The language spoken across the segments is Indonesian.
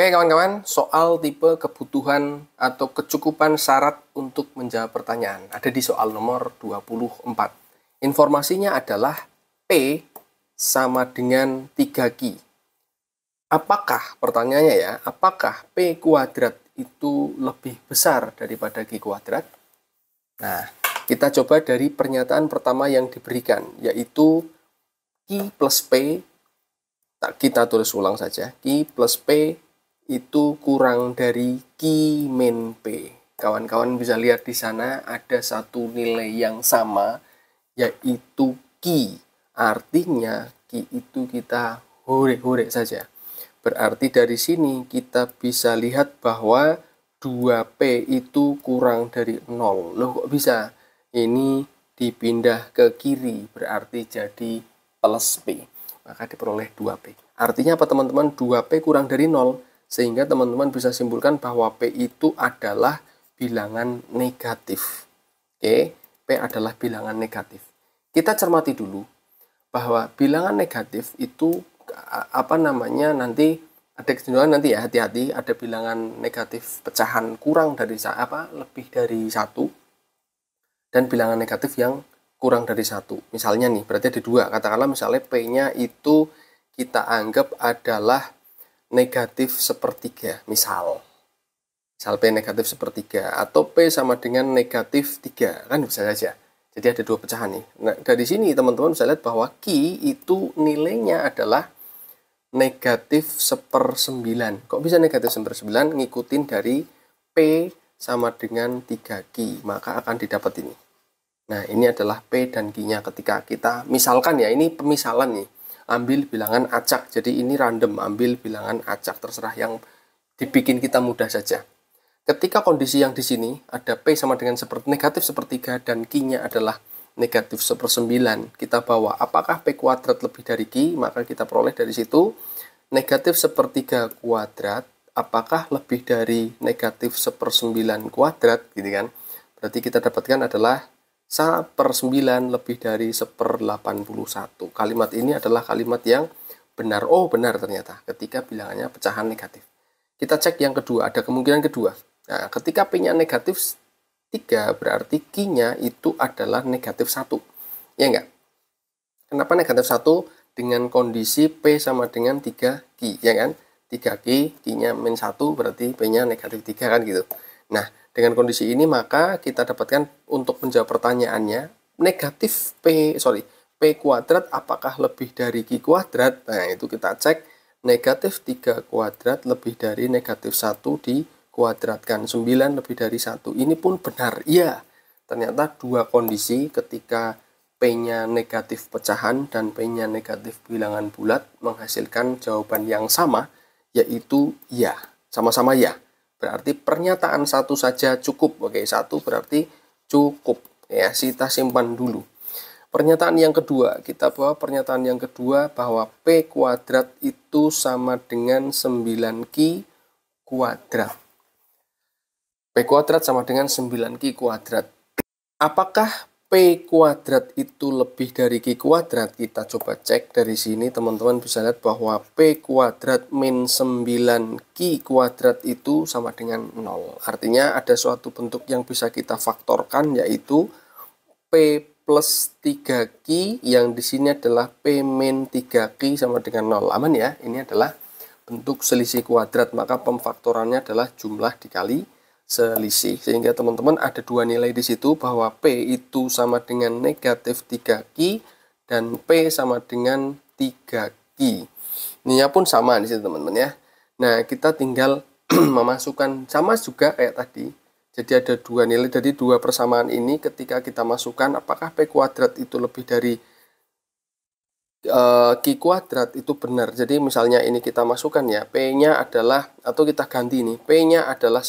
Oke kawan-kawan, soal tipe kebutuhan atau kecukupan syarat untuk menjawab pertanyaan ada di soal nomor 24. Informasinya adalah P sama dengan 3Q. Apakah, pertanyaannya ya, apakah P kuadrat itu lebih besar daripada Q kuadrat? Nah, kita coba dari pernyataan pertama yang diberikan, yaitu Q plus P, kita tulis ulang saja, Q plus P itu kurang dari Q min P. Kawan-kawan bisa lihat di sana ada satu nilai yang sama, yaitu Q. Artinya Q itu kita hore-hore saja. Berarti dari sini kita bisa lihat bahwa 2P itu kurang dari 0. Loh kok bisa? Ini dipindah ke kiri, berarti jadi plus P. Maka diperoleh 2P. Artinya apa teman-teman? 2P kurang dari 0. Sehingga teman-teman bisa simpulkan bahwa P itu adalah bilangan negatif. Oke, P adalah bilangan negatif. Kita cermati dulu bahwa bilangan negatif itu nanti ada kecenderungan nanti ya, hati-hati, ada bilangan negatif pecahan kurang dari lebih dari 1 dan bilangan negatif yang kurang dari 1. Misalnya nih, berarti ada 2. Katakanlah misalnya P-nya itu kita anggap adalah negatif sepertiga, misal P negatif sepertiga, atau P sama dengan negatif 3, kan bisa saja. Jadi ada 2 pecahan nih. Nah, dari sini teman-teman bisa lihat bahwa Q itu nilainya adalah negatif 1/9. Kok bisa negatif 1/9? Ngikutin dari P sama dengan 3Q, maka akan didapat ini. Nah, ini adalah P dan Q-nya ketika kita misalkan ya, ini pemisalan nih. Ambil bilangan acak, jadi ini random, ambil bilangan acak, terserah yang dibikin kita mudah saja. Ketika kondisi yang di sini ada P sama dengan negatif sepertiga dan Q-nya adalah negatif 1/9, kita bawa apakah P kuadrat lebih dari Q, maka kita peroleh dari situ negatif sepertiga kuadrat apakah lebih dari negatif 1/9 kuadrat, gitu kan. Berarti kita dapatkan adalah 1/9 lebih dari 1/81. Kalimat ini adalah kalimat yang benar. Oh, benar ternyata ketika bilangannya pecahan negatif. Kita cek yang kedua, ada kemungkinan kedua. Nah, ketika P-nya negatif 3, berarti Q-nya itu adalah negatif 1. Ya enggak? Kenapa negatif 1? Dengan kondisi P sama dengan 3Q, ya kan? 3Q, Q-nya min 1, berarti P-nya negatif 3 kan gitu. Nah, dengan kondisi ini maka kita dapatkan untuk menjawab pertanyaannya P kuadrat apakah lebih dari Q kuadrat. Nah, itu kita cek negatif 3 kuadrat lebih dari negatif 1 dikuadratkan 9 lebih dari 1. Ini pun benar. Iya, ternyata 2 kondisi ketika P-nya negatif pecahan dan P-nya negatif bilangan bulat menghasilkan jawaban yang sama, yaitu ya, sama-sama ya. Berarti pernyataan 1 saja cukup. Oke, 1 berarti cukup. Ya, kita simpan dulu. Pernyataan yang kedua, kita bawa pernyataan yang kedua bahwa P kuadrat itu sama dengan 9Q kuadrat. P kuadrat sama dengan 9Q kuadrat. Apakah P kuadrat itu lebih dari Q kuadrat? Kita coba cek dari sini, teman-teman bisa lihat bahwa P kuadrat min 9Q kuadrat itu sama dengan 0. Artinya ada suatu bentuk yang bisa kita faktorkan, yaitu P plus 3Q yang di sini adalah P min 3Q sama dengan 0. Aman ya? Ini adalah bentuk selisih kuadrat, maka pemfaktorannya adalah jumlah dikali selisih, sehingga teman-teman ada 2 nilai di situ bahwa P itu sama dengan negatif 3Q dan P sama dengan 3Q. Ininya pun sama di situ teman-teman ya. Nah, kita tinggal memasukkan sama juga kayak tadi. Jadi ada 2 nilai, jadi 2 persamaan ini ketika kita masukkan apakah P kuadrat itu lebih dari Q kuadrat itu benar. Jadi misalnya ini kita masukkan ya, P-nya adalah, atau kita ganti ini, P-nya adalah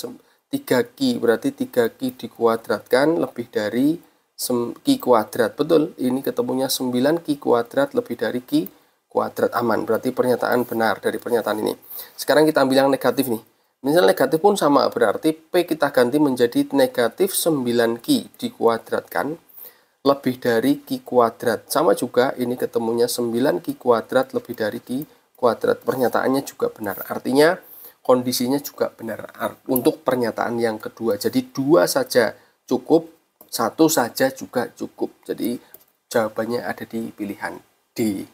3Q, berarti 3Q dikuadratkan lebih dari Q kuadrat. Betul, ini ketemunya 9Q kuadrat lebih dari Q kuadrat. Aman, berarti pernyataan benar dari pernyataan ini. Sekarang kita ambil yang negatif nih. Misalnya negatif pun sama, berarti P kita ganti menjadi negatif 9Q dikuadratkan lebih dari Q kuadrat. Sama juga, ini ketemunya 9Q kuadrat lebih dari Q kuadrat. Pernyataannya juga benar. Artinya kondisinya juga benar untuk pernyataan yang kedua. Jadi 2 saja cukup, 1 saja juga cukup. Jadi jawabannya ada di pilihan D.